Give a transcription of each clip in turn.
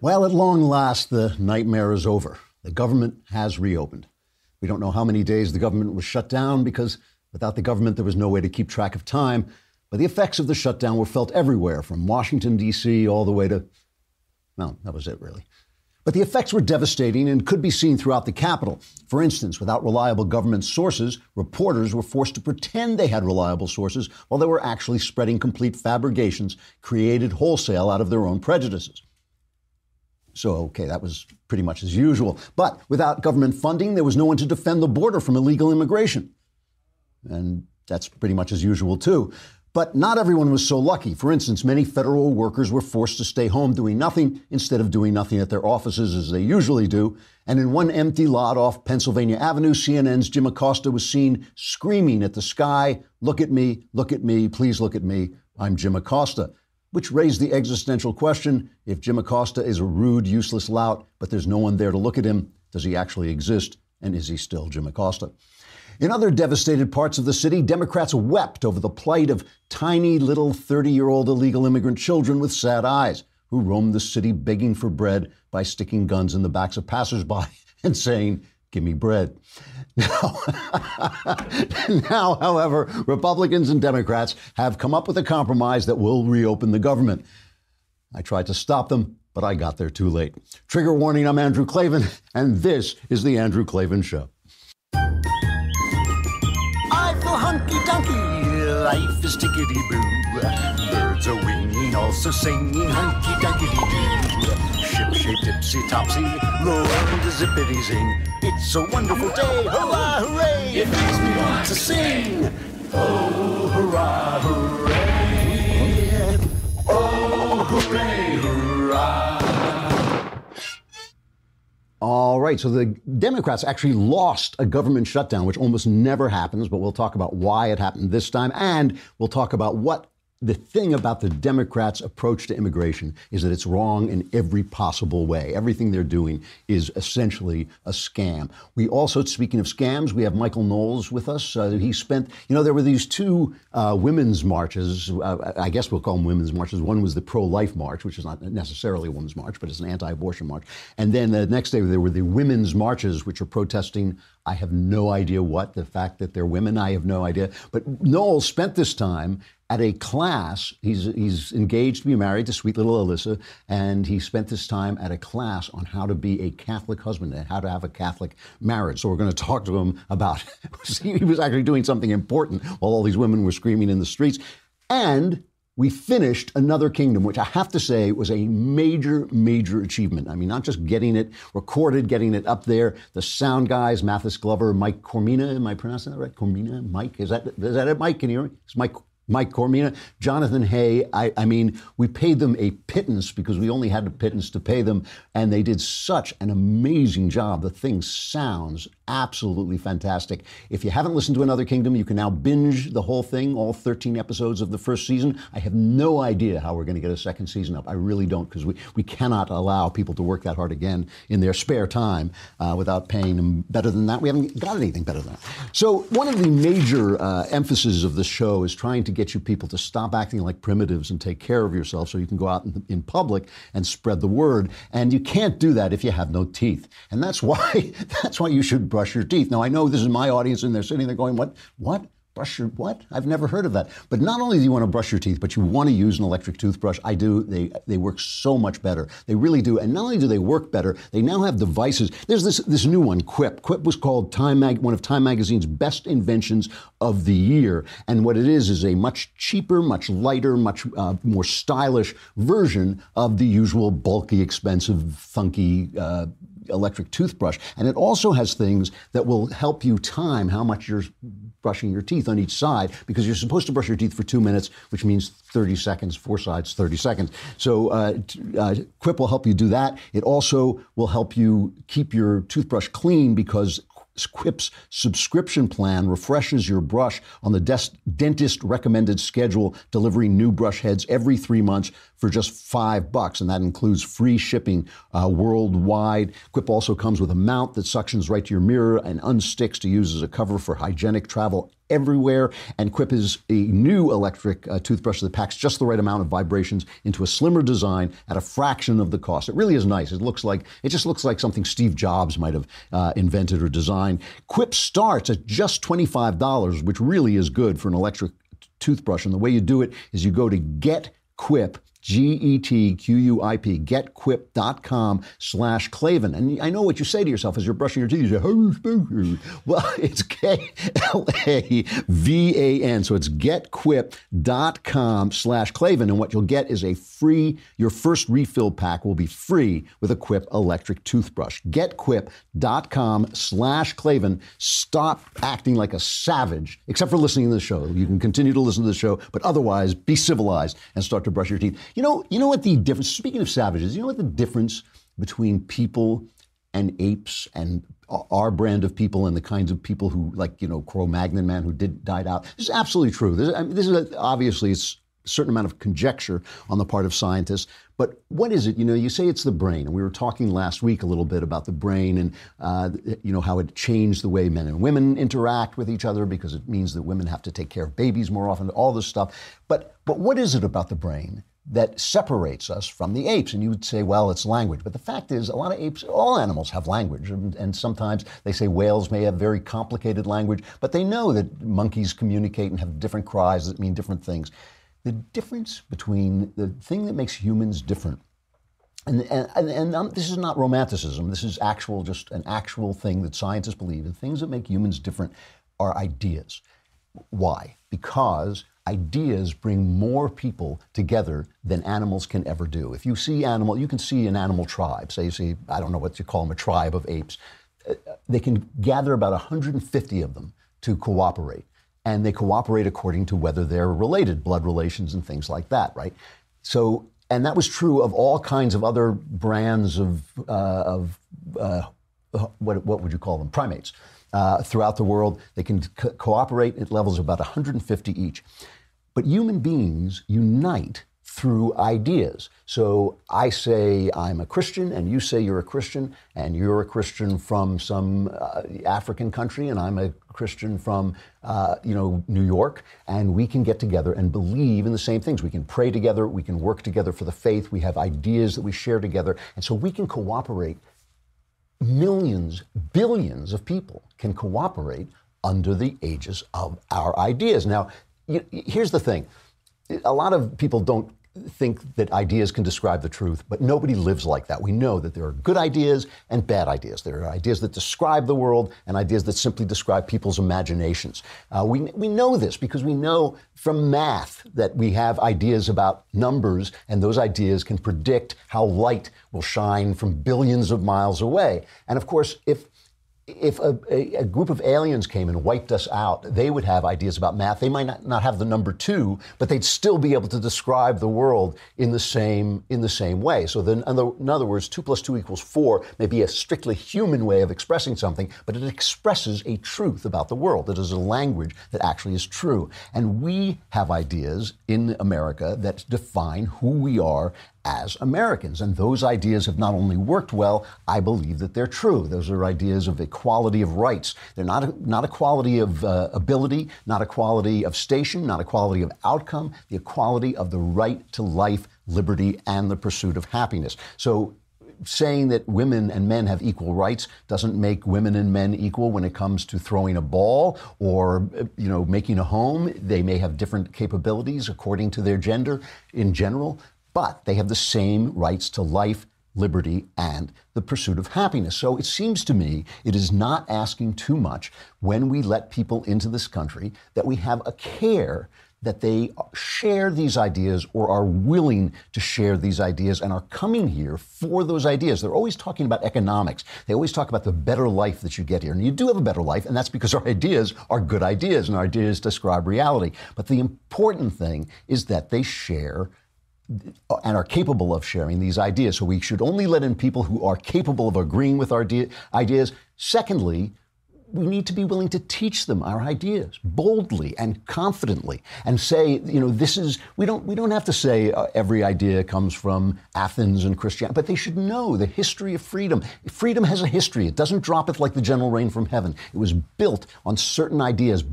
Well, at long last, the nightmare is over. The government has reopened. We don't know how many days the government was shut down because without the government, there was no way to keep track of time. But the effects of the shutdown were felt everywhere, from Washington, D.C. all the way to, well, that was it, really. But the effects were devastating and could be seen throughout the Capitol. For instance, without reliable government sources, reporters were forced to pretend they had reliable sources while they were actually spreading complete fabrications created wholesale out of their own prejudices. So, okay, that was pretty much as usual. But without government funding, there was no one to defend the border from illegal immigration. And that's pretty much as usual, too. But not everyone was so lucky. For instance, many federal workers were forced to stay home doing nothing instead of doing nothing at their offices as they usually do. And in one empty lot off Pennsylvania Avenue, CNN's Jim Acosta was seen screaming at the sky, look at me, please look at me, I'm Jim Acosta," which raised the existential question, if Jim Acosta is a rude, useless lout, but there's no one there to look at him, does he actually exist, and is he still Jim Acosta? In other devastated parts of the city, Democrats wept over the plight of tiny little 30-year-old illegal immigrant children with sad eyes who roamed the city begging for bread by sticking guns in the backs of passersby and saying, "Give me bread." Now, however, Republicans and Democrats have come up with a compromise that will reopen the government. I tried to stop them, but I got there too late. Trigger warning, I'm Andrew Klavan, and this is The Andrew Klavan Show. I feel hunky-dunky, life is tickety-boo. Birds are winging, also singing hunky-dunky-doo. Ship-shape, tipsy-topsy, roll to zippity-zing. It's a wonderful day, hurrah, hooray! It makes me want to sing. Oh, hurrah, hooray! Oh, hooray, hurrah! All right, so the Democrats actually lost a government shutdown, which almost never happens, but we'll talk about why it happened this time, and we'll talk about what the thing about the Democrats' approach to immigration is that it's wrong in every possible way. Everything they're doing is essentially a scam. We also, speaking of scams, we have Michael Knowles with us. He spent, there were these two women's marches. I guess we'll call them women's marches. One was the pro-life march, which is not necessarily a women's march, but it's an anti-abortion march. And then the next day there were the women's marches, which are protesting, I have no idea what, the fact that they're women, I have no idea. But Knowles spent this time at a class. He's engaged to be married to sweet little Alyssa, and he spent this time at a class on how to be a Catholic husband and how to have a Catholic marriage. So we're going to talk to him about, he was actually doing something important while all these women were screaming in the streets. And we finished Another Kingdom, which I have to say was a major, major achievement. I mean, not just getting it recorded, getting it up there. The sound guys, Mathis Glover, Mike Coromina, am I pronouncing that right? Coromina? Mike? Is that it, Mike? Can you hear me? It's Mike Coromina, Jonathan Hay. I mean, we paid them a pittance because we only had a pittance to pay them, and they did such an amazing job. The thing sounds absolutely fantastic. If you haven't listened to Another Kingdom, you can now binge the whole thing, all 13 episodes of the first season. I have no idea how we're going to get a second season up. I really don't, because we cannot allow people to work that hard again in their spare time without paying them better than that. We haven't got anything better than that. So one of the major emphases of this show is trying to get you people to stop acting like primitives and take care of yourself so you can go out in public and spread the word. And you can't do that if you have no teeth. And that's why you should brush your teeth. Now, I know this is my audience and they're sitting there going, what? Brush your what? I've never heard of that. But not only do you want to brush your teeth, but you want to use an electric toothbrush. I do. They work so much better. They really do. And not only do they work better, they now have devices. There's this new one, Quip. Quip was called one of Time Magazine's best inventions of the year. And what it is a much cheaper, much lighter, much more stylish version of the usual bulky, expensive, funky electric toothbrush. And it also has things that will help you time how much you're brushing your teeth on each side, because you're supposed to brush your teeth for 2 minutes, which means 30 seconds, 4 sides, 30 seconds. So Quip will help you do that. It also will help you keep your toothbrush clean, because Quip's subscription plan refreshes your brush on the dentist recommended schedule, delivering new brush heads every 3 months for just $5. And that includes free shipping worldwide. Quip also comes with a mount that suctions right to your mirror and unsticks to use as a cover for hygienic travel everywhere. And Quip is a new electric toothbrush that packs just the right amount of vibrations into a slimmer design at a fraction of the cost. It really is nice. It just looks like something Steve Jobs might have invented or designed. Quip starts at just $25, which really is good for an electric toothbrush. And the way you do it is you go to Get Quip, GETQUIP, getquip.com/Klavan. And I know what you say to yourself as you're brushing your teeth. You say, how are you supposed to? Well, it's KLAVAN. So it's getquip.com/Klavan. And what you'll get is your first refill pack will be free with a Quip electric toothbrush. Getquip.com/Klavan. Stop acting like a savage, except for listening to the show. You can continue to listen to the show, but otherwise be civilized and start to brush your teeth. You know what the difference, speaking of savages, you know what the difference between people and apes and our brand of people and the kinds of people who, like, Cro-Magnon man who died out? This is absolutely true. Obviously, it's a certain amount of conjecture on the part of scientists. But what is it? You say it's the brain. And we were talking last week a little bit about the brain and, how it changed the way men and women interact with each other because it means that women have to take care of babies more often, all this stuff. But what is it about the brain that separates us from the apes? And you would say, well, it's language. But the fact is, a lot of apes, all animals have language. And sometimes they say whales may have very complicated language, but they know that monkeys communicate and have different cries that mean different things. The difference between the thing that makes humans different, and this is not romanticism, this is just an actual thing that scientists believe, the things that make humans different are ideas. Why? Because ideas bring more people together than animals can ever do. If you see you can see an animal tribe, say you see, I don't know what you call them, a tribe of apes. They can gather about 150 of them to cooperate. And they cooperate according to whether they're related, blood relations and things like that, right? So, and that was true of all kinds of other brands of what would you call them? Primates. Throughout the world, they can cooperate at levels of about 150 each. But human beings unite through ideas. So I say I'm a Christian, and you say you're a Christian, and you're a Christian from some African country, and I'm a Christian from New York, and we can get together and believe in the same things. We can pray together, we can work together for the faith, we have ideas that we share together, and so we can cooperate. Millions, billions of people can cooperate under the aegis of our ideas. Now, here's the thing. A lot of people don't think that ideas can describe the truth, but nobody lives like that. We know that there are good ideas and bad ideas. There are ideas that describe the world and ideas that simply describe people's imaginations. We know this because we know from math that we have ideas about numbers, and those ideas can predict how light will shine from billions of miles away. And of course, if a group of aliens came and wiped us out, they would have ideas about math. They might not have the number 2, but they'd still be able to describe the world in the same way. So then, in other words, 2 + 2 = 4 may be a strictly human way of expressing something, but it expresses a truth about the world. It is a language that actually is true. And we have ideas in America that define who we are as Americans. And those ideas have not only worked well, I believe that they're true. Those are ideas of equality of rights. They're not equality of ability, not equality of station, not equality of outcome, the equality of the right to life, liberty, and the pursuit of happiness. So saying that women and men have equal rights doesn't make women and men equal when it comes to throwing a ball or, making a home. They may have different capabilities according to their gender in general, but they have the same rights to life, liberty, and the pursuit of happiness. So it seems to me it is not asking too much when we let people into this country that we have a care that they share these ideas or are willing to share these ideas and are coming here for those ideas. They're always talking about economics. They always talk about the better life that you get here. And you do have a better life, and that's because our ideas are good ideas, and our ideas describe reality. But the important thing is that they share and are capable of sharing these ideas. So we should only let in people who are capable of agreeing with our ideas. Secondly, we need to be willing to teach them our ideas boldly and confidently, and say, we don't have to say every idea comes from Athens and Christianity, but they should know the history of freedom. Freedom has a history. It doesn't drop it like the gentle rain from heaven. It was built on certain ideas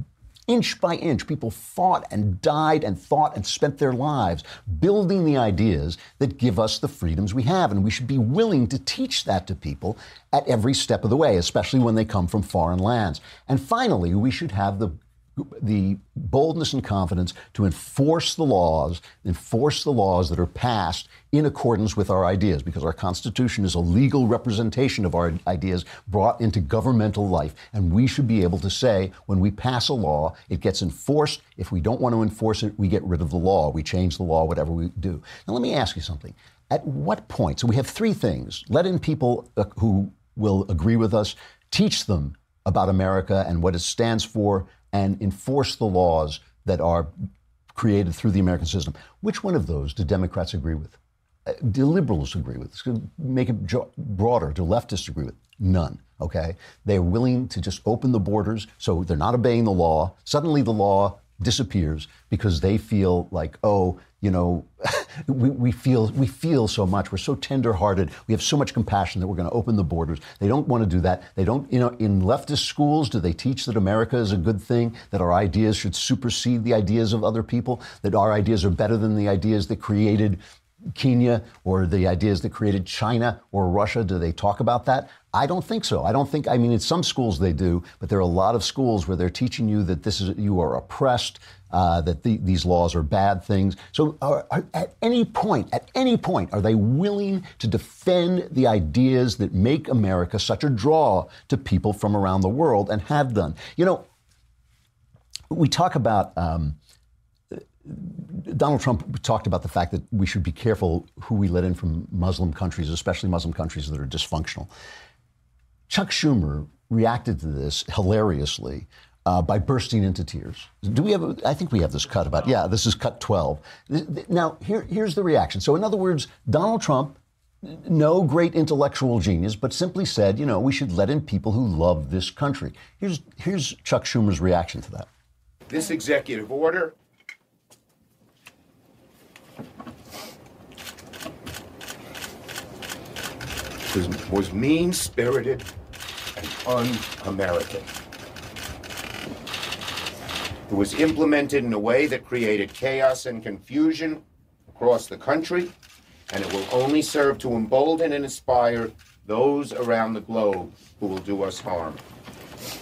inch by inch, people fought and died and thought and spent their lives building the ideas that give us the freedoms we have. And we should be willing to teach that to people at every step of the way, especially when they come from foreign lands. And finally, we should have the boldness and confidence to enforce the laws that are passed in accordance with our ideas, because our Constitution is a legal representation of our ideas brought into governmental life. And we should be able to say, when we pass a law, it gets enforced. If we don't want to enforce it, we get rid of the law. We change the law, whatever we do. Now, let me ask you something. At what point, so we have three things: let in people who will agree with us, teach them about America and what it stands for, and enforce the laws that are created through the American system. Which one of those do Democrats agree with? Do liberals agree with? Make it broader. Do leftists agree with? None, okay? They're willing to just open the borders, so they're not obeying the law. Suddenly the law disappears because they feel like, oh, you know, we feel so much. We're so tender-hearted. We have so much compassion that we're going to open the borders. They don't want to do that. They don't, you know, in leftist schools, do they teach that America is a good thing, that our ideas should supersede the ideas of other people, that our ideas are better than the ideas that created Kenya or the ideas that created China or Russia? Do they talk about that? I don't think so. I mean, in some schools they do, but there are a lot of schools where they're teaching you that you are oppressed, that these laws are bad things. So at any point, are they willing to defend the ideas that make America such a draw to people from around the world, and have done? You know, we talk about, Donald Trump talked about the fact that we should be careful who we let in from Muslim countries, especially Muslim countries that are dysfunctional. Chuck Schumer reacted to this hilariously by bursting into tears. Do we have? I think we have this cut about. Yeah, this is cut 12. Now, here's the reaction. So, in other words, Donald Trump, no great intellectual genius, but simply said, you know, we should let in people who love this country. Here's Chuck Schumer's reaction to that. This executive order was mean-spirited and un-American. It was implemented in a way that created chaos and confusion across the country, and it will only serve to embolden and inspire those around the globe who will do us harm.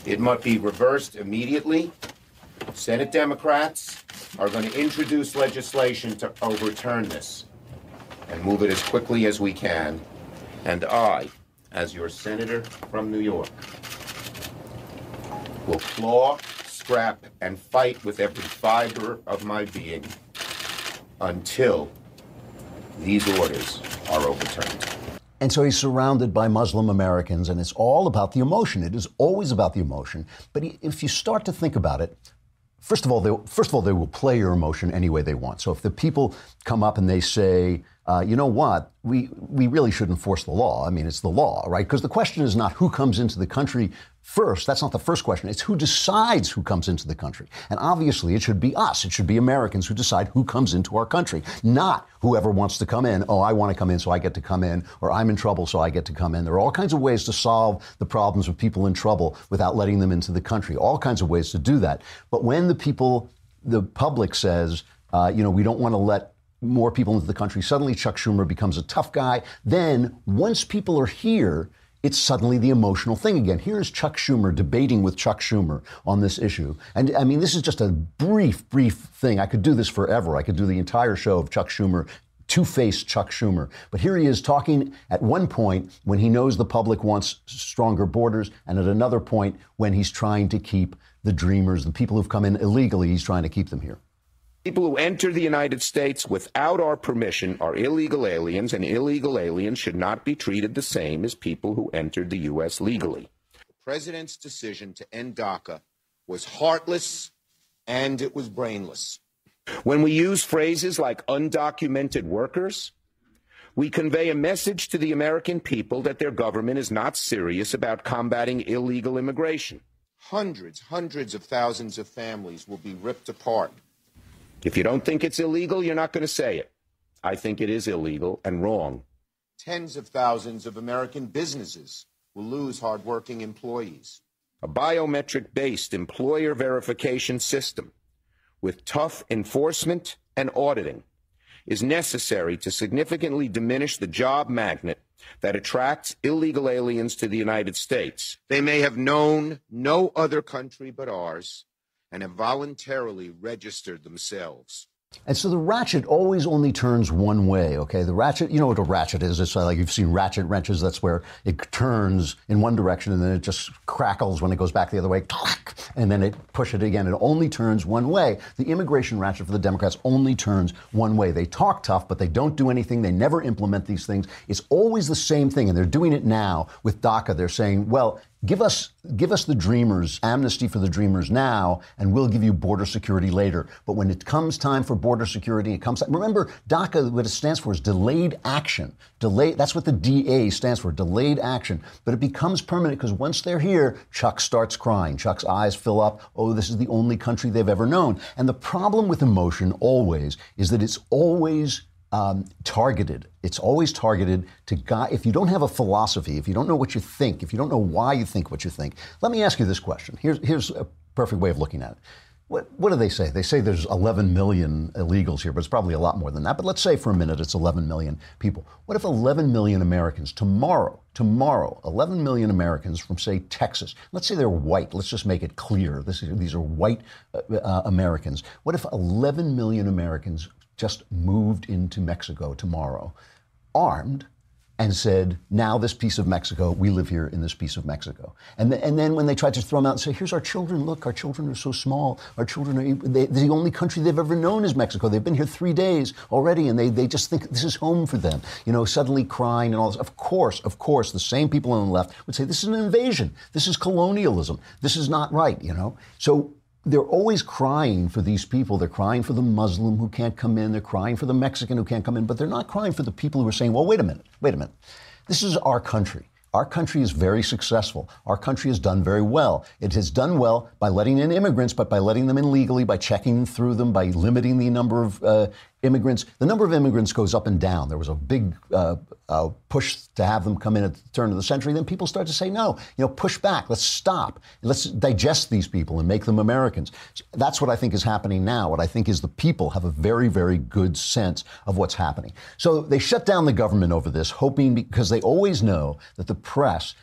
It must be reversed immediately. Senate Democrats are going to introduce legislation to overturn this and move it as quickly as we can. And I, as your senator from New York, will claw, scrap, and fight with every fiber of my being until these orders are overturned. And so he's surrounded by Muslim Americans, and it's all about the emotion. It is always about the emotion. But if you start to think about it, First of all, they will play your emotion any way they want. So if the people come up and they say, you know what, we really should enforce the law. I mean, it's the law, right? Because the question is not who comes into the country first. That's not the first question. It's who decides who comes into the country. And obviously, it should be us. It should be Americans who decide who comes into our country, not whoever wants to come in. Oh, I want to come in, so I get to come in, or I'm in trouble, so I get to come in. There are all kinds of ways to solve the problems of people in trouble without letting them into the country. All kinds of ways to do that. But when the public says, you know, we don't want to let more people into the country, suddenly Chuck Schumer becomes a tough guy. Then once people are here, it's suddenly the emotional thing again. Here's Chuck Schumer debating with Chuck Schumer on this issue. And I mean, this is just a brief thing. I could do this forever. I could do the entire show of Chuck Schumer, two-faced Chuck Schumer. But here he is talking at one point when he knows the public wants stronger borders, and at another point when he's trying to keep the dreamers, the people who've come in illegally, he's trying to keep them here. People who enter the United States without our permission are illegal aliens, and illegal aliens should not be treated the same as people who entered the U.S. legally. The president's decision to end DACA was heartless and it was brainless. When we use phrases like undocumented workers, we convey a message to the American people that their government is not serious about combating illegal immigration. Hundreds of thousands of families will be ripped apart. If you don't think it's illegal, you're not going to say it. I think it is illegal and wrong. Tens of thousands of American businesses will lose hardworking employees. A biometric-based employer verification system with tough enforcement and auditing is necessary to significantly diminish the job magnet that attracts illegal aliens to the United States. They may have known no other country but ours and have voluntarily registered themselves. And so the ratchet always only turns one way, okay? The ratchet, you know what a ratchet is. It's like you've seen ratchet wrenches. That's where it turns in one direction and then it just crackles when it goes back the other way. And then it push it again. It only turns one way. The immigration ratchet for the Democrats only turns one way. They talk tough, but they don't do anything. They never implement these things. It's always the same thing. And they're doing it now with DACA. They're saying, well, give us the dreamers, amnesty for the dreamers now, and we'll give you border security later. But when it comes time for border security, remember, DACA, what it stands for is delayed action. That's what the DA stands for, delayed action. But it becomes permanent because once they're here, Chuck starts crying. Chuck's eyes fill up. Oh, this is the only country they've ever known. And the problem with emotion always is that it's always targeted. It's always targeted to guide. If you don't have a philosophy, if you don't know what you think, if you don't know why you think what you think, let me ask you this question. Here's a perfect way of looking at it. What do they say? They say there's 11 million illegals here, but it's probably a lot more than that. But let's say for a minute it's 11 million people. What if 11 million Americans tomorrow, 11 million Americans from, say, Texas, let's say they're white. Let's just make it clear. These are white Americans. What if 11 million Americans just moved into Mexico tomorrow, armed, and said, now this piece of Mexico, we live here in this piece of Mexico. And then when they tried to throw them out and say, here's our children, look, our children are so small. Our children are, the only country they've ever known is Mexico. They've been here 3 days already, and they just think this is home for them. You know, suddenly crying and all this. Of course, the same people on the left would say, this is an invasion. This is colonialism. This is not right, you know. So they're always crying for these people. They're crying for the Muslim who can't come in. They're crying for the Mexican who can't come in. But they're not crying for the people who are saying, well, wait a minute. This is our country. Our country is very successful. Our country has done very well. It has done well by letting in immigrants, but by letting them in legally, by checking through them, by limiting the number of immigrants. The number of immigrants goes up and down. There was a big push to have them come in at the turn of the century. Then people start to say, no, push back. Let's stop. Let's digest these people and make them Americans. That's what I think is happening now. What I think is the people have a very, very good sense of what's happening. So they shut down the government over this, hoping, because they always know that the press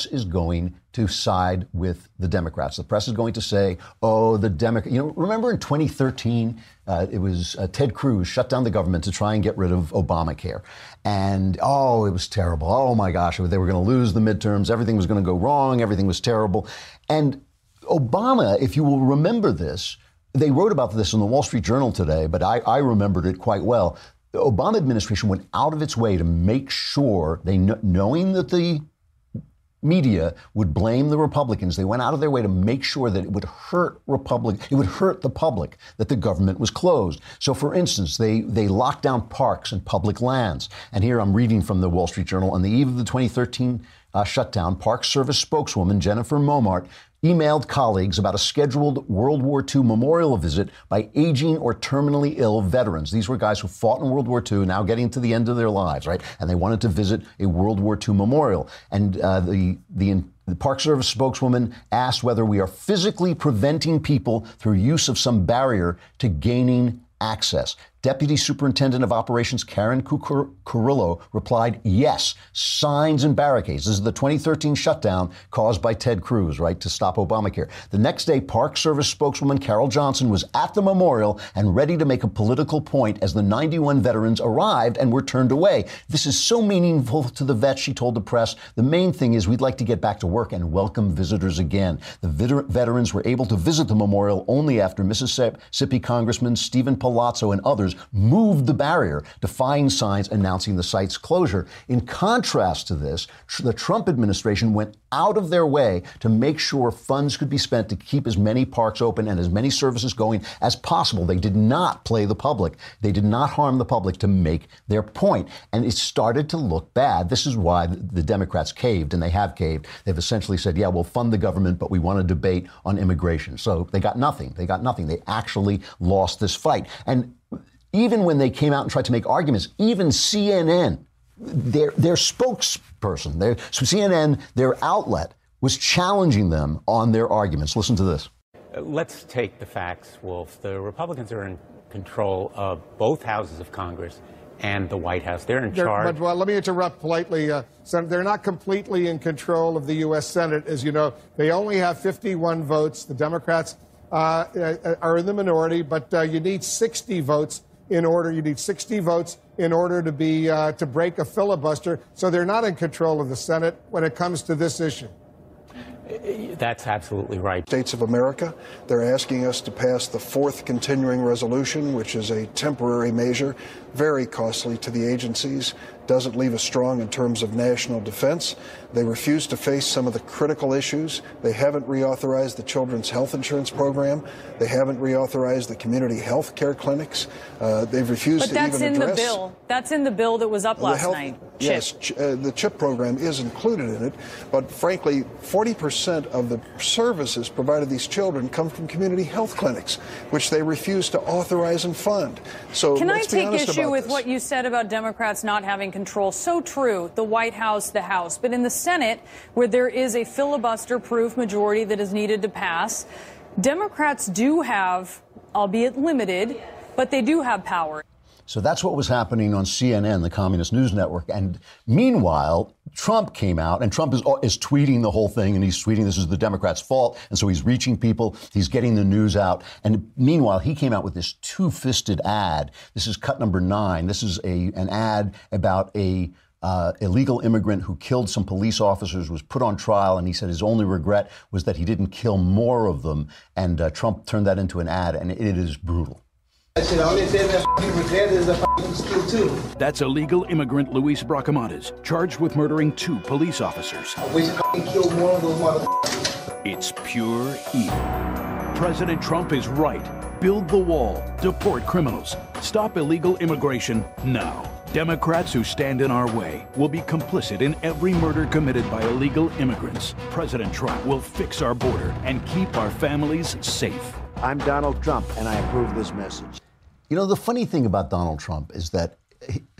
is going to side with the Democrats. The press is going to say, oh, the Democrats. Remember in 2013, it was Ted Cruz shut down the government to try and get rid of Obamacare. And, oh, it was terrible. Oh, my gosh, they were going to lose the midterms. Everything was going to go wrong. Everything was terrible. And Obama, if you will remember this, they wrote about this in the Wall Street Journal today, but I remembered it quite well. The Obama administration went out of its way to make sure, knowing that the media would blame the Republicans, they went out of their way to make sure that it would hurt the public that the government was closed. So, for instance, they locked down parks and public lands. And here I'm reading from the Wall Street Journal. On the eve of the 2013 shutdown, Park Service spokeswoman Jennifer Momart emailed colleagues about a scheduled World War II memorial visit by aging or terminally ill veterans. These were guys who fought in World War II, now getting to the end of their lives, right? And they wanted to visit a World War II memorial. And the Park Service spokeswoman asked whether we are physically preventing people through use of some barrier to gaining access. Deputy Superintendent of Operations Karen Curillo replied, yes, signs and barricades. This is the 2013 shutdown caused by Ted Cruz, right, to stop Obamacare. The next day, Park Service spokeswoman Carol Johnson was at the memorial and ready to make a political point as the 91 veterans arrived and were turned away. This is so meaningful to the vets, she told the press. The main thing is we'd like to get back to work and welcome visitors again. The veterans were able to visit the memorial only after Mississippi Congressman Stephen Palazzo and others moved the barrier, defying signs announcing the site's closure. In contrast to this, the Trump administration went out of their way to make sure funds could be spent to keep as many parks open and as many services going as possible. They did not play the public. They did not harm the public to make their point. And it started to look bad. This is why the Democrats caved, and they have caved. They've essentially said, yeah, we'll fund the government, but we want to debate on immigration. So they got nothing. They actually lost this fight. And even when they came out and tried to make arguments, even CNN, their spokesperson, CNN, their outlet, was challenging them on their arguments. Listen to this. Let's take the facts, Wolf. The Republicans are in control of both houses of Congress and the White House. They're in charge. But let me interrupt politely. Senator, they're not completely in control of the U.S. Senate. As you know, they only have 51 votes. The Democrats are in the minority, but you need 60 votes in order. You need 60 votes in order to be to break a filibuster. So they're not in control of the Senate when it comes to this issue. That's absolutely right. States of America, they're asking us to pass the fourth continuing resolution, which is a temporary measure, very costly to the agencies, doesn't leave us strong in terms of national defense. They refuse to face some of the critical issues. They haven't reauthorized the children's health insurance program. They haven't reauthorized the community health care clinics. They've refused to even address... But that's in the bill. That's in the bill that was up last night. Yes, the CHIP program is included in it. But frankly, 40% of the services provided these children come from community health clinics, which they refuse to authorize and fund. So can I let's be take honest issue about with this. what you said about Democrats not having control? So true. The White House, the House. But in the Senate, where there is a filibuster-proof majority that is needed to pass, Democrats do have, albeit limited, but they do have power. So that's what was happening on CNN, the Communist News Network. And meanwhile, Trump came out, and Trump is tweeting the whole thing, and he's tweeting this is the Democrats' fault. And so he's reaching people. He's getting the news out. And meanwhile, he came out with this two-fisted ad. This is cut number 9. This is an ad about a illegal immigrant who killed some police officers, was put on trial, and he said his only regret was that he didn't kill more of them. And Trump turned that into an ad, and it is brutal. The only thing that regret is the skill too. That's illegal immigrant Luis Bracamontes, charged with murdering 2 police officers. I wish I killed one of those motherfuckers. It's pure evil. President Trump is right. Build the wall. Deport criminals. Stop illegal immigration now. Democrats who stand in our way will be complicit in every murder committed by illegal immigrants. President Trump will fix our border and keep our families safe. I'm Donald Trump, and I approve this message. You know, the funny thing about Donald Trump is that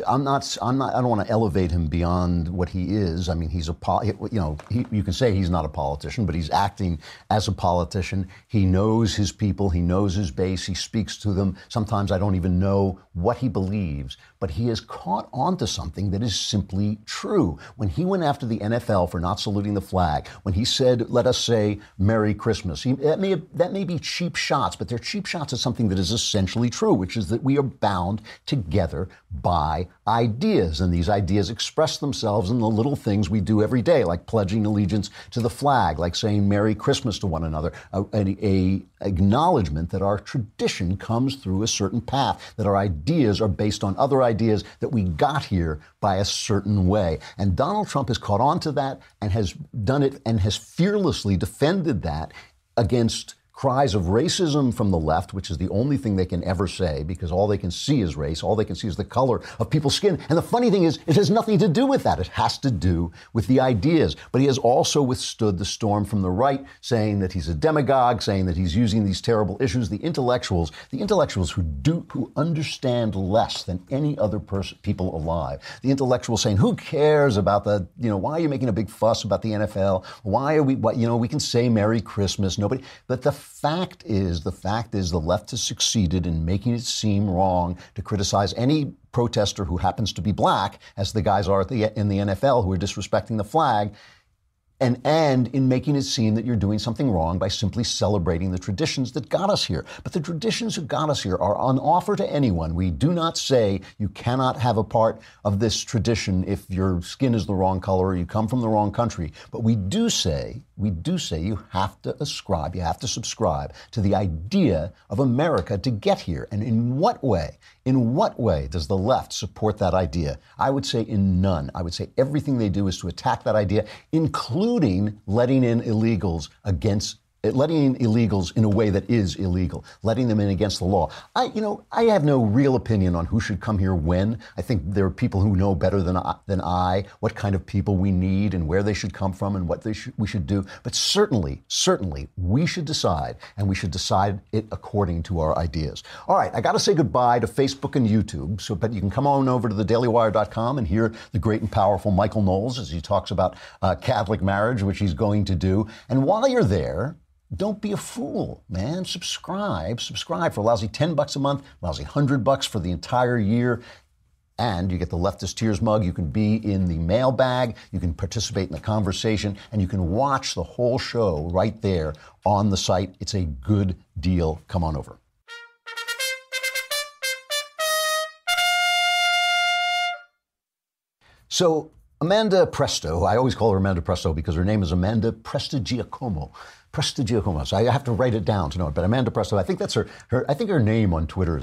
I don't want to elevate him beyond what he is. I mean, he's you can say he's not a politician, but he's acting as a politician. He knows his people. He knows his base. He speaks to them. Sometimes I don't even know what he believes, but he has caught on to something that is simply true. When he went after the NFL for not saluting the flag, when he said, let us say Merry Christmas, that may be cheap shots, but they're cheap shots at something that is essentially true, which is that we are bound together by ideas, and these ideas express themselves in the little things we do every day, like pledging allegiance to the flag, like saying Merry Christmas to one another, a acknowledgement that our tradition comes through a certain path, that our ideas are based on other ideas, that we got here by a certain way. And Donald Trump has caught on to that and has done it and has fearlessly defended that against cries of racism from the left, which is the only thing they can ever say, because all they can see is race. All they can see is the color of people's skin. And the funny thing is, it has nothing to do with that. It has to do with the ideas. But he has also withstood the storm from the right, saying that he's a demagogue, saying that he's using these terrible issues. The intellectuals who understand less than any other people alive. The intellectuals saying, who cares about why are you making a big fuss about the NFL? Why are we can say Merry Christmas. Nobody, but the fact is the left has succeeded in making it seem wrong to criticize any protester who happens to be black, as the guys are in the NFL who are disrespecting the flag, and in making it seem that you're doing something wrong by simply celebrating the traditions that got us here. But the traditions that got us here are on offer to anyone. We do not say you cannot have a part of this tradition if your skin is the wrong color or you come from the wrong country. But we do say you have to subscribe to the idea of America to get here. And in what way does the left support that idea? I would say in none. I would say everything they do is to attack that idea, including letting in illegals against letting in illegals in a way that is illegal, letting them in against the law. I have no real opinion on who should come here when. I think there are people who know better than I what kind of people we need and where they should come from and what we should do. But certainly, we should decide, and we should decide it according to our ideas. All right, I got to say goodbye to Facebook and YouTube, but you can come on over to thedailywire.com and hear the great and powerful Michael Knowles as he talks about Catholic marriage, which he's going to do. And while you're there, don't be a fool, man. Subscribe for a lousy $10 a month, lousy $100 for the entire year. And you get the Leftist Tears mug. You can be in the mailbag. You can participate in the conversation. And you can watch the whole show right there on the site. It's a good deal. Come on over. So Amanda Presto, I always call her Amanda Presto because her name is Amanda Prestigiacomo. So I have to write it down to know it. But Amanda Presto, I think that's her I think her name on Twitter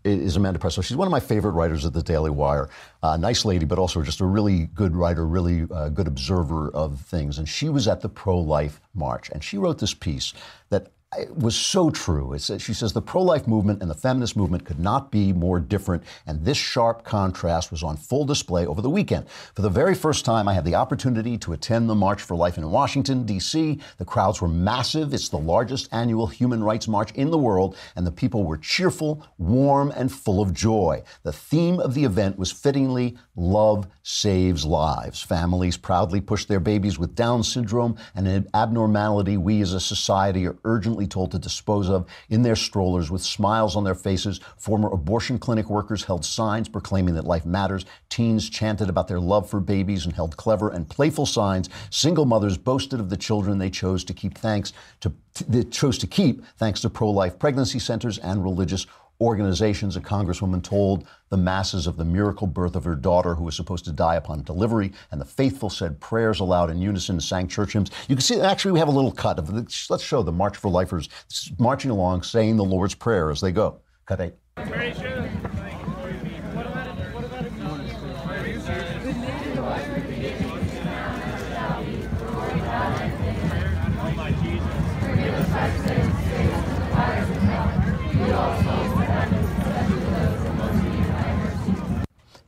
is Amanda Presto. She's one of my favorite writers at the Daily Wire. Nice lady, but also just a really good writer, really good observer of things. And she was at the pro-life march, and she wrote this piece that it was so true. She says the pro-life movement and the feminist movement could not be more different, and this sharp contrast was on full display over the weekend. For the very first time, I had the opportunity to attend the March for Life in Washington, D.C. The crowds were massive. It's the largest annual human rights march in the world, and the people were cheerful, warm, and full of joy. The theme of the event was fittingly, love saves lives. Families proudly pushed their babies with Down syndrome, an abnormality we as a society are urgently told to dispose of, in their strollers with smiles on their faces. Former abortion clinic workers held signs proclaiming that life matters. Teens chanted about their love for babies and held clever and playful signs. Single mothers boasted of the children they chose to keep thanks to pro-life pregnancy centers and religious organizations. A congresswoman told the masses of the miracle birth of her daughter, who was supposed to die upon delivery, and the faithful said prayers aloud in unison and sang church hymns. You can see, actually, we have a little cut of it. Let's show the March for Lifers marching along, saying the Lord's Prayer as they go. Cut 8.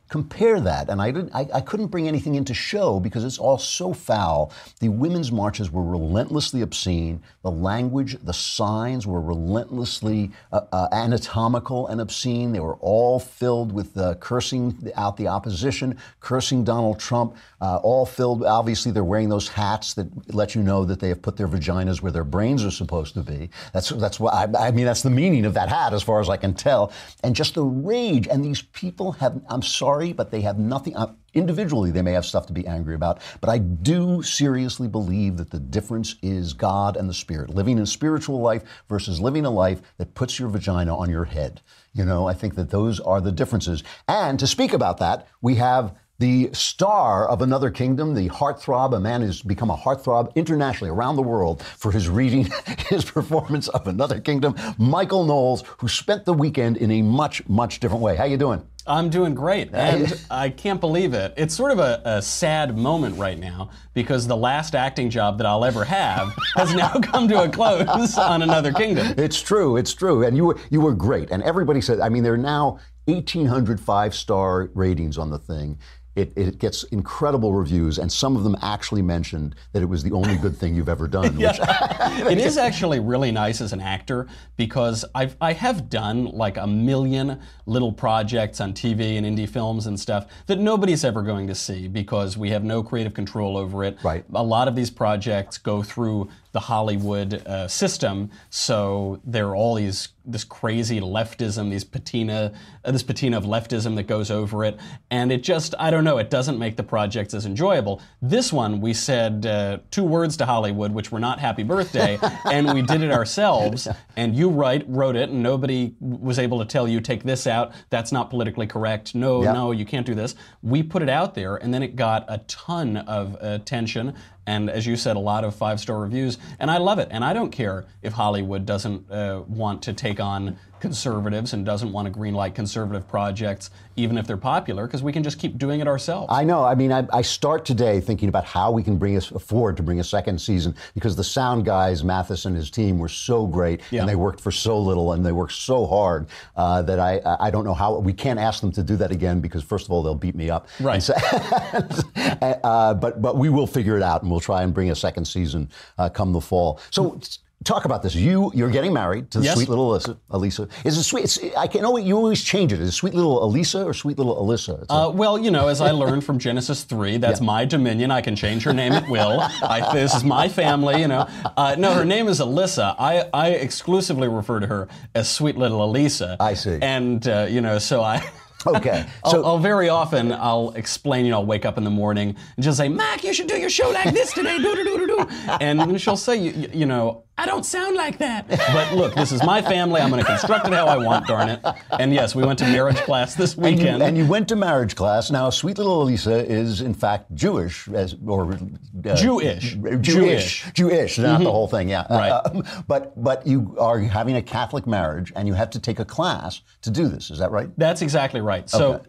Compare that, and I couldn't bring anything into show because it's all so foul. The women's marches were relentlessly obscene. The language, the signs were relentlessly anatomical and obscene. They were all filled with cursing out the opposition, cursing Donald Trump, all filled, obviously they're wearing those hats that let you know that they have put their vaginas where their brains are supposed to be. That's what I mean, that's the meaning of that hat as far as I can tell. And just the rage, and these people have, I'm sorry, but they have nothing. Individually, they may have stuff to be angry about, but I do seriously believe that the difference is God and the Spirit. Living a spiritual life versus living a life that puts your vagina on your head. You know, I think that those are the differences. And to speak about that, we have the star of Another Kingdom, the heartthrob, a man who's become a heartthrob internationally around the world for his reading, his performance of Another Kingdom, Michael Knowles, who spent the weekend in a much, much different way. How you doing? I'm doing great, and I can't believe it. It's sort of a sad moment right now because the last acting job that I'll ever have has now come to a close on Another Kingdom. It's true, and you were great. And everybody said, I mean, there are now 1,800 5-star ratings on the thing. It gets incredible reviews, and some of them actually mentioned that it was the only good thing you've ever done. Yeah. It is actually really nice as an actor because I have done like a million little projects on TV and indie films and stuff that nobody's ever going to see because we have no creative control over it. Right. A lot of these projects go through the Hollywood system, so there are all this crazy leftism, this patina of leftism that goes over it, and it just, I don't know, it doesn't make the projects as enjoyable. This one, we said 2 words to Hollywood, which were not happy birthday, and we did it ourselves, and you wrote it, and nobody was able to tell you, take this out, that's not politically correct, no, you can't do this. We put it out there, and then it got a ton of attention, and as you said, a lot of 5-star reviews, and I love it. And I don't care if Hollywood doesn't want to take on conservatives and doesn't want to greenlight conservative projects, even if they're popular, because we can just keep doing it ourselves. I know. I mean, I start today thinking about how we can afford to bring a second season, because the sound guys, Mathis and his team, were so great, and they worked for so little, and they worked so hard that I don't know how. We can't ask them to do that again, because first of all, they'll beat me up. Right. So, but we will figure it out, and we'll try and bring a second season come the fall. So. Talk about this. You're getting married to the sweet little Elisa. Is it sweet? I can always, you always change it. Is it sweet little Elisa or sweet little Alyssa? Well, you know, as I learned from Genesis 3, that's my dominion. I can change her name at will. This is my family, you know. No, her name is Alyssa. I exclusively refer to her as sweet little Elisa. I see. And, you know, so I... Okay. So I'll very often I'll explain, you know, I'll wake up in the morning and just say, Mac, you should do your show like this today. Do. And she'll say, you know, I don't sound like that. But look, this is my family. I'm going to construct it how I want, darn it. And yes, we went to marriage class this weekend. And you went to marriage class. Now, sweet little Elisa is, in fact, Jewish. Jewish. Not the whole thing, yeah. Right. But you are having a Catholic marriage, and you have to take a class to do this. Is that right? That's exactly right. So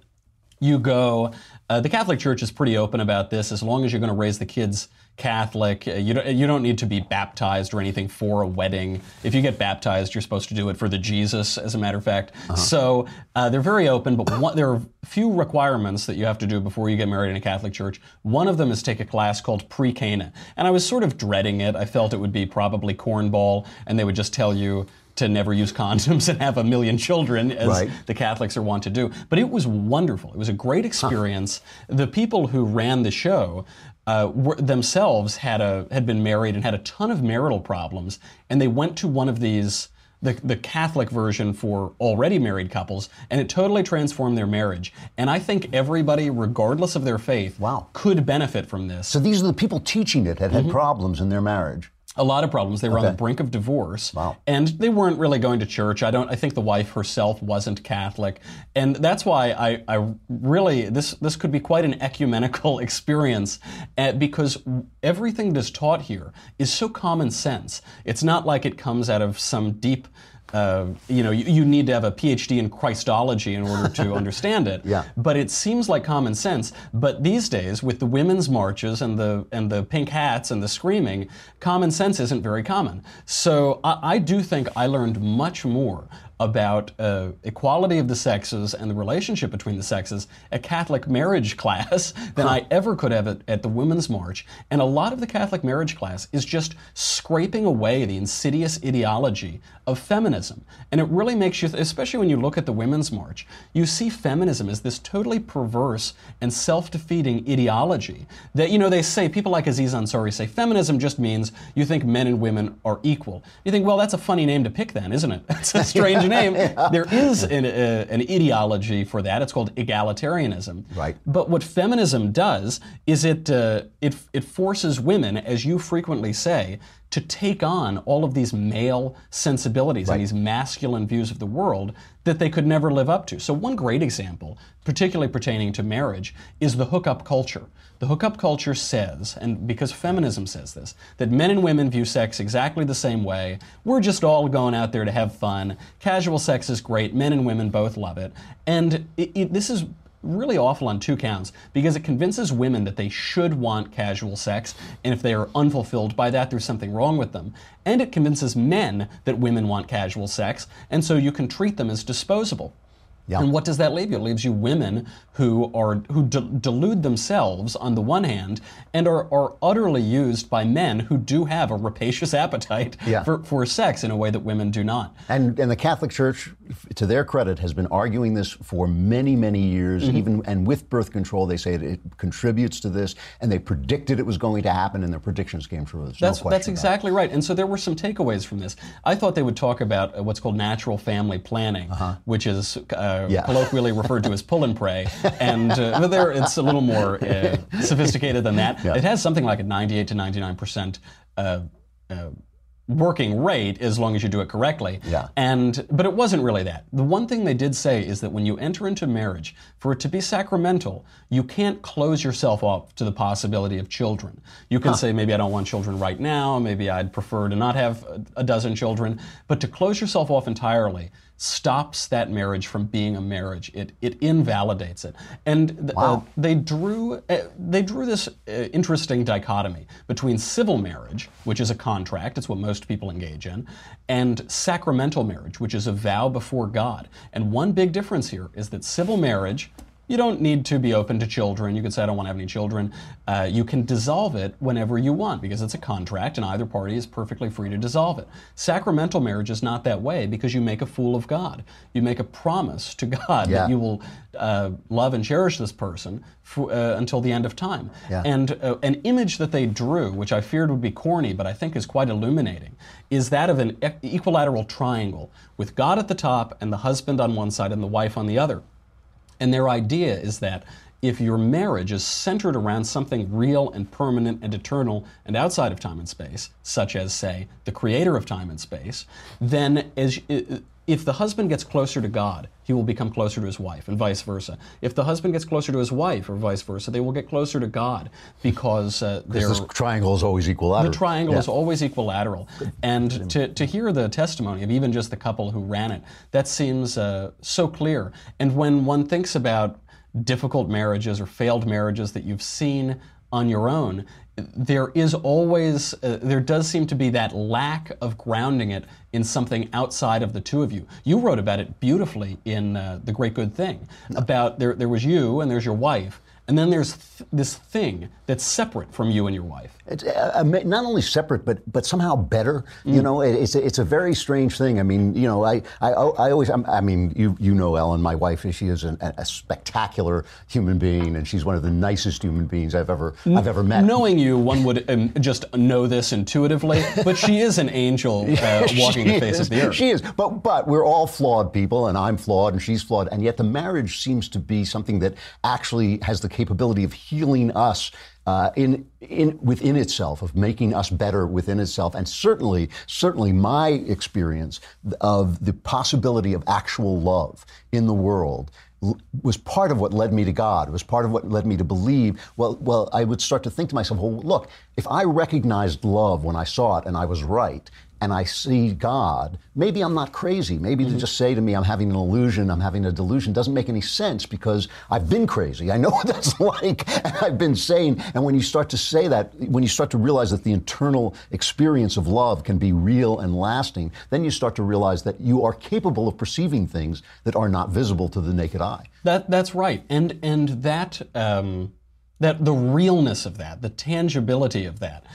you go, the Catholic Church is pretty open about this. As long as you're going to raise the kids Catholic, you don't need to be baptized or anything for a wedding. If you get baptized, you're supposed to do it for the Jesus, as a matter of fact. So they're very open, but there are a few requirements that you have to do before you get married in a Catholic church. One of them is take a class called Pre-Cana. And I was sort of dreading it. I felt it would be probably cornball, and they would just tell you to never use condoms and have 1 million children, as the Catholics are wont to do. But it was wonderful. It was a great experience. The people who ran the show themselves had been married and had a ton of marital problems, and they went to one of these, the Catholic version for already married couples, and it totally transformed their marriage. And I think everybody, regardless of their faith, could benefit from this. So these are the people teaching it had problems in their marriage. A lot of problems. They were on the brink of divorce. Wow. And they weren't really going to church. I think the wife herself wasn't Catholic. And that's why I really, this could be quite an ecumenical experience, because everything that's taught here is so common sense. It's not like it comes out of some deep, you need to have a PhD in Christology in order to understand it. But it seems like common sense. But these days, with the women's marches and the pink hats and the screaming, common sense isn't very common. So I do think I learned much more about equality of the sexes and the relationship between the sexes at Catholic marriage class than I ever could have at the Women's March. And a lot of the Catholic marriage class is just scraping away the insidious ideology of feminism. And it really makes you, especially when you look at the Women's March, you see feminism as this totally perverse and self-defeating ideology that, you know, they say, people like Aziz Ansari say, feminism just means you think men and women are equal. You think, well, that's a funny name to pick then, isn't it? It's a strange name. There is an ideology for that. It's called egalitarianism. Right. But what feminism does is it forces women, as you frequently say, to take on all of these male sensibilities and these masculine views of the world that they could never live up to. So one great example, particularly pertaining to marriage, is the hookup culture. The hookup culture says, and because feminism says this, that men and women view sex exactly the same way. We're just all going out there to have fun. Casual sex is great. Men and women both love it. And this is really awful on two counts, because it convinces women that they should want casual sex, and if they are unfulfilled by that, there's something wrong with them. And it convinces men that women want casual sex, and so you can treat them as disposable. Yeah. And what does that leave you? It leaves you women who delude themselves on the one hand and are utterly used by men who do have a rapacious appetite for sex in a way that women do not. And the Catholic Church, to their credit, has been arguing this for many, many years. And with birth control, they say it contributes to this, and they predicted it was going to happen, and their predictions came true. That's exactly right. And so there were some takeaways from this. I thought they would talk about what's called natural family planning, which is colloquially referred to as pull and pray, and it's a little more sophisticated than that. It has something like a 98 to 99% working rate as long as you do it correctly. But it wasn't really that. The one thing they did say is that when you enter into marriage, for it to be sacramental, you can't close yourself off to the possibility of children. You can say, maybe I don't want children right now, maybe I'd prefer to not have a dozen children, but to close yourself off entirely stops that marriage from being a marriage. It invalidates it. And they drew this interesting dichotomy between civil marriage, which is a contract, it's what most people engage in, and sacramental marriage, which is a vow before God. And one big difference here is that civil marriage, you don't need to be open to children. You can say, I don't want to have any children. You can dissolve it whenever you want because it's a contract and either party is perfectly free to dissolve it. Sacramental marriage is not that way because you make a fool of God. You make a promise to God that you will love and cherish this person until the end of time. And an image that they drew, which I feared would be corny, but I think is quite illuminating, is that of an equilateral triangle with God at the top and the husband on one side and the wife on the other. And their idea is that if your marriage is centered around something real and permanent and eternal and outside of time and space, such as, say, the creator of time and space, then if the husband gets closer to God, he will become closer to his wife, and vice versa. If the husband gets closer to his wife, or vice versa, they will get closer to God because this triangle is always equilateral. The triangle is always equilateral. And to hear the testimony of even just the couple who ran it, that seems so clear. And when one thinks about difficult marriages or failed marriages that you've seen on your own, there is always, there does seem to be that lack of grounding it in something outside of the two of you. You wrote about it beautifully in The Great Good Thing, about there was you and there's your wife, and then there's this thing that's separate from you and your wife. It's not only separate, but somehow better. You know, it's a very strange thing. I mean, you know, I always, I mean, you know, Ellen, my wife, she is a spectacular human being, and she's one of the nicest human beings I've ever met. Knowing you, one would just know this intuitively, but she is an angel walking the face of the earth. She is, but we're all flawed people, and I'm flawed, and she's flawed, and yet the marriage seems to be something that actually has the capability of healing us within itself, of making us better within itself. And certainly my experience of the possibility of actual love in the world was part of what led me to God, was part of what led me to believe. Well, I would start to think to myself, well, look, if I recognized love when I saw it and I was right, and I see God, maybe I'm not crazy. Maybe to just say to me, I'm having an illusion, I'm having a delusion, doesn't make any sense because I've been crazy. I know what that's like, and I've been sane. And when you start to say that, when you start to realize that the internal experience of love can be real and lasting, then you start to realize that you are capable of perceiving things that are not visible to the naked eye. That's right. And that the realness of that, the tangibility of that,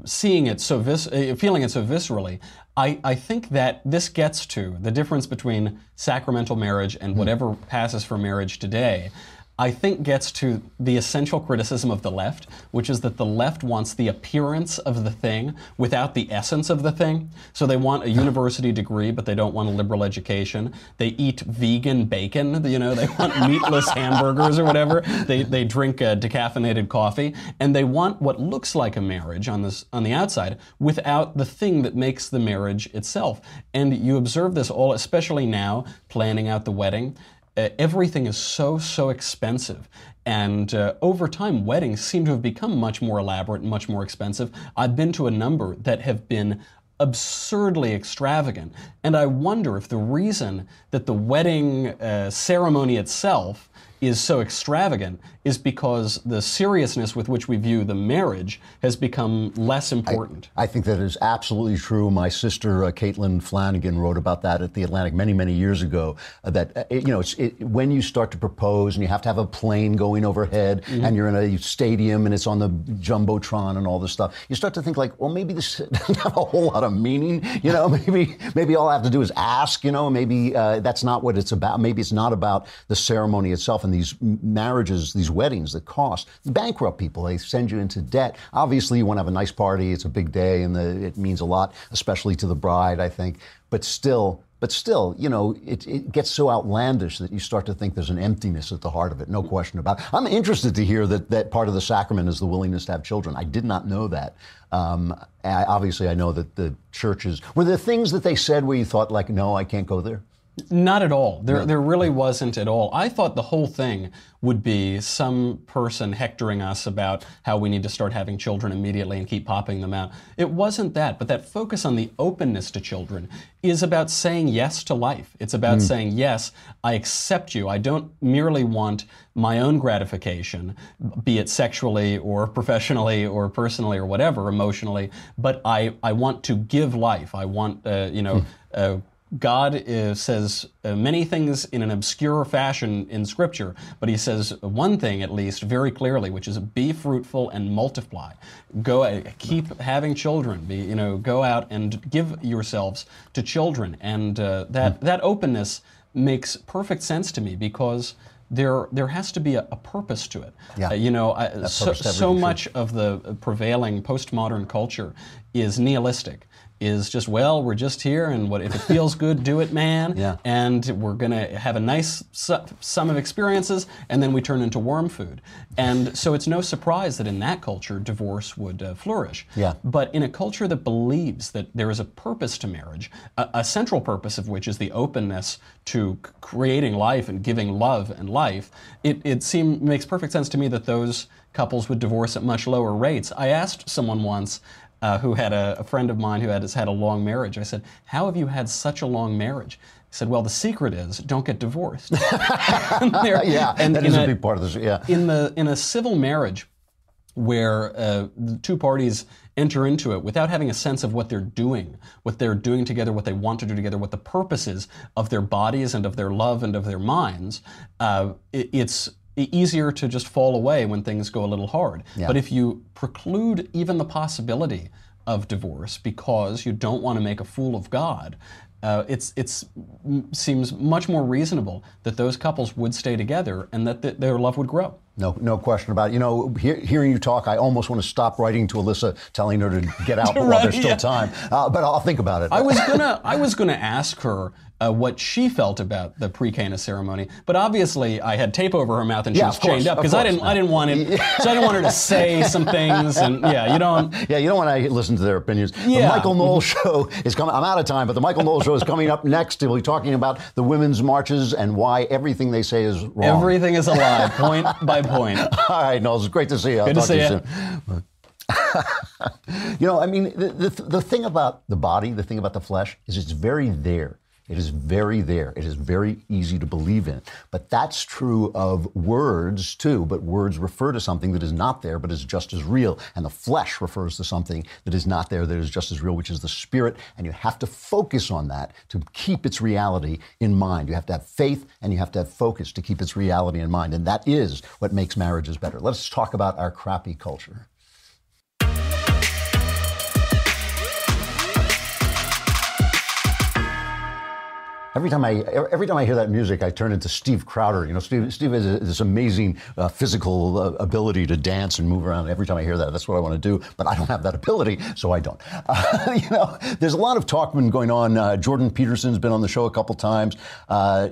seeing it so feeling it so viscerally, I think that this gets to the difference between sacramental marriage and whatever passes for marriage today. I think gets to the essential criticism of the left, which is that the left wants the appearance of the thing without the essence of the thing. So they want a university degree, but they don't want a liberal education. They eat vegan bacon, you know, they want meatless hamburgers or whatever. They drink decaffeinated coffee, and they want what looks like a marriage on the outside without the thing that makes the marriage itself. And you observe this all, especially now, planning out the wedding. Everything is so expensive, and over time weddings seem to have become much more elaborate and much more expensive. I've been to a number that have been absurdly extravagant, and I wonder if the reason that the wedding ceremony itself is so extravagant is because the seriousness with which we view the marriage has become less important. I think that is absolutely true. My sister, Caitlin Flanagan, wrote about that at The Atlantic many years ago, that when you start to propose and you have to have a plane going overhead and you're in a stadium and it's on the Jumbotron and all this stuff, you start to think like, well, maybe this doesn't have a whole lot of meaning. You know, maybe all I have to do is ask, you know, maybe that's not what it's about. Maybe it's not about the ceremony itself. And these marriages, these weddings that cost, bankrupt people. They send you into debt. Obviously, you want to have a nice party. It's a big day, and it means a lot, especially to the bride, I think. But still, you know, it gets so outlandish that you start to think there's an emptiness at the heart of it. No question about it. I'm interested to hear that part of the sacrament is the willingness to have children. I did not know that. Obviously, I know that the churches, were there things that they said where you thought like, no, I can't go there? Not at all. There really wasn't at all. I thought the whole thing would be some person hectoring us about how we need to start having children immediately and keep popping them out. It wasn't that, but that focus on the openness to children is about saying yes to life. It's about saying, yes, I accept you. I don't merely want my own gratification, be it sexually or professionally or personally or whatever, emotionally, but I want to give life. I want, God says many things in an obscure fashion in Scripture, but he says one thing at least very clearly, which is be fruitful and multiply. Keep having children. Go out and give yourselves to children, and that openness makes perfect sense to me because there has to be a purpose to it. Yeah. So much of the prevailing postmodern culture is nihilistic. Is just, well, we're just here, and if it feels good, do it, man. Yeah. And we're going to have a nice sum of experiences, and then we turn into worm food. And so it's no surprise that in that culture, divorce would flourish. Yeah. But in a culture that believes that there is a purpose to marriage, a central purpose of which is the openness to creating life and giving love and life, it makes perfect sense to me that those couples would divorce at much lower rates. I asked someone once, who had a friend of mine who has had a long marriage. I said, how have you had such a long marriage? He said, well, the secret is don't get divorced. That is a big part of this. Yeah. In a civil marriage where the two parties enter into it without having a sense of what they're doing together, what they want to do together, what the purpose is of their bodies and of their love and of their minds, it's easier to just fall away when things go a little hard. Yeah. But if you preclude even the possibility of divorce because you don't want to make a fool of God, it seems much more reasonable that those couples would stay together and that their love would grow. No question about it. Hearing you talk, I almost want to stop writing to Alyssa, telling her to get out while there's still time. But I'll think about it. I was gonna ask her what she felt about the pre-Cana ceremony, but obviously I had tape over her mouth and she was chained up because I didn't want her to say some things, and you don't want to listen to their opinions. The Michael Knowles show is coming. I'm out of time, but the Michael Knowles show is coming up next. We'll be talking about the women's marches and why everything they say is wrong. Everything is a lie, point by point. All right, Knowles, it's great to see you. I'll talk to you soon. The thing about the body, the thing about the flesh, is it's very there. It is very there. It is very easy to believe in. But that's true of words, too. But words refer to something that is not there, but is just as real. And the flesh refers to something that is not there, that is just as real, which is the spirit. And you have to focus on that to keep its reality in mind. You have to have faith and you have to have focus to keep its reality in mind. And that is what makes marriages better. Let's talk about our crappy culture. Every time I hear that music, I turn into Steve Crowder. Steve has this amazing physical ability to dance and move around. Every time I hear that, that's what I want to do. But I don't have that ability, so I don't. There's a lot of talk been going on. Jordan Peterson's been on the show a couple times.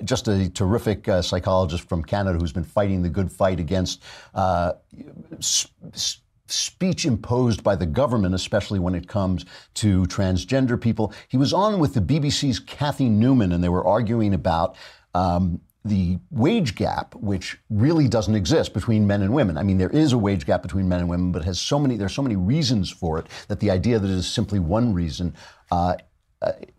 Just a terrific psychologist from Canada who's been fighting the good fight against speech imposed by the government, especially when it comes to transgender people. He was on with the BBC's Kathy Newman, and they were arguing about the wage gap, which really doesn't exist between men and women. I mean, there is a wage gap between men and women, but there's so many reasons for it that the idea that it is simply one reason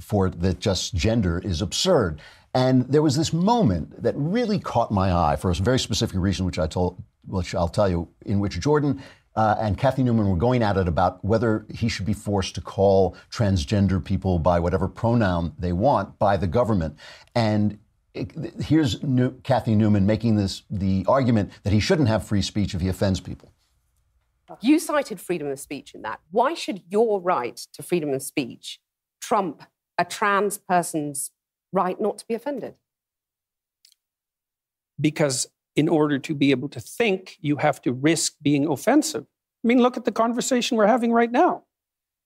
for it, that just gender, is absurd. And there was this moment that really caught my eye for a very specific reason, which I'll tell you, in which Jordan and Kathy Newman were going at it about whether he should be forced to call transgender people by whatever pronoun they want by the government. And here's Kathy Newman making the argument that he shouldn't have free speech if he offends people. You cited freedom of speech in that. Why should your right to freedom of speech trump a trans person's right not to be offended? Because in order to be able to think, you have to risk being offensive. I mean, look at the conversation we're having right now.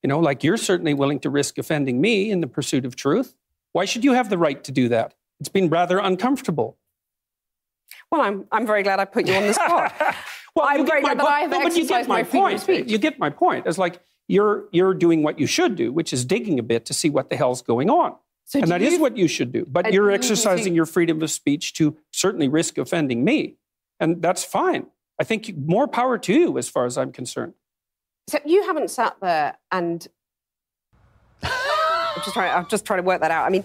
You're certainly willing to risk offending me in the pursuit of truth. Why should you have the right to do that? It's been rather uncomfortable. Well, I'm very glad I put you on the spot. Well, I'm very glad that I have exercised my freedom of speech. You get my point. It's like you're doing what you should do, which is digging a bit to see what the hell's going on. So and that is what you should do. But you're exercising your freedom of speech to certainly risk offending me. And that's fine. I think more power to you as far as I'm concerned. So you haven't sat there and... I'm just trying to work that out. I mean...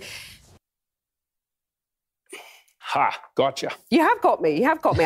Ha, gotcha. You have got me. You have got me.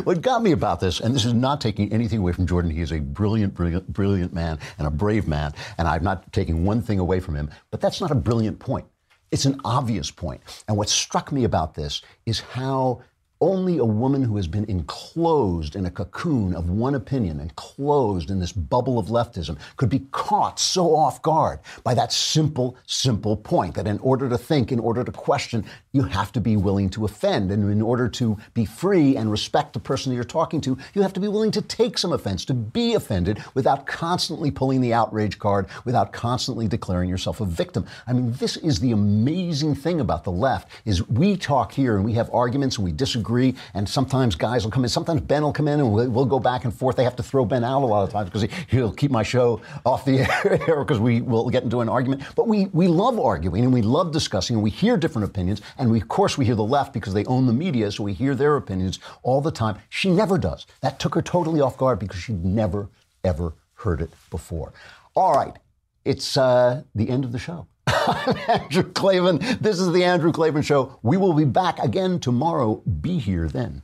What got me about this, and this is not taking anything away from Jordan. He is a brilliant, brilliant, brilliant man and a brave man, and I'm not taking one thing away from him, but that's not a brilliant point. It's an obvious point. And what struck me about this is how only a woman who has been enclosed in a cocoon of one opinion, enclosed in this bubble of leftism, could be caught so off guard by that simple, simple point that in order to think, in order to question, you have to be willing to offend. And in order to be free and respect the person that you're talking to, you have to be willing to take some offense, to be offended without constantly pulling the outrage card, without constantly declaring yourself a victim. I mean, this is the amazing thing about the left, is we talk here and we have arguments and we disagree. And sometimes guys will come in, sometimes Ben will come in and we'll go back and forth. They have to throw Ben out a lot of times because he'll keep my show off the air because we will get into an argument. But we love arguing and we love discussing and we hear different opinions. And of course we hear the left because they own the media, so we hear their opinions all the time. She never does. That took her totally off guard because she'd never, ever heard it before. All right, it's the end of the show. I'm Andrew Klavan. This is the Andrew Klavan Show. We will be back again tomorrow. Be here then.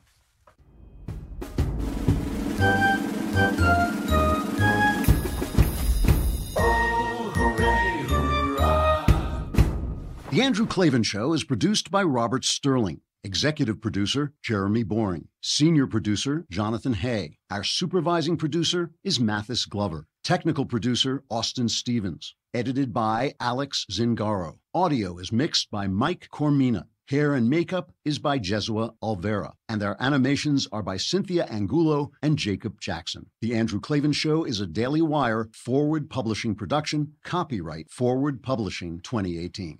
The Andrew Klavan Show is produced by Robert Sterling. Executive producer, Jeremy Boring. Senior producer, Jonathan Hay. Our supervising producer is Mathis Glover. Technical producer, Austin Stevens. Edited by Alex Zingaro. Audio is mixed by Mike Cormina. Hair and makeup is by Jesua Alvera. And our animations are by Cynthia Angulo and Jacob Jackson. The Andrew Klavan Show is a Daily Wire Forward Publishing production. Copyright Forward Publishing 2018.